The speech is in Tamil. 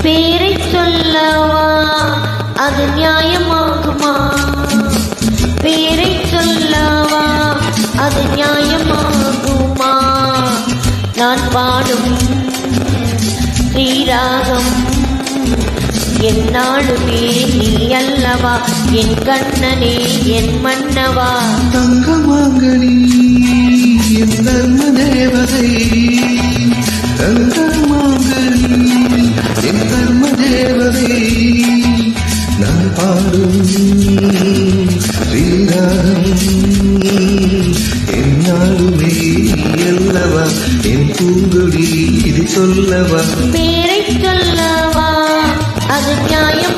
பேரை சொல்லவா அது நியாயமாகுமா? பேரை சொல்லவா அது நியாயமாகுமா? நான் பாடும் ஸ்ரீராகம் என்னாலுமே நீ அல்லவா, என் கண்ணனே என் மன்னவா. தங்கமாங்கனி என் தர்ம தேவதை, தங்கமாங்கனி என் தர்ம தேவதை. நான் பாடும் ஸ்ரீராகம் என்னாலுமே அல்லவா, என் பூங்குடி இது சொல்லவா. பேரை சொல்லவா அது நியாயம்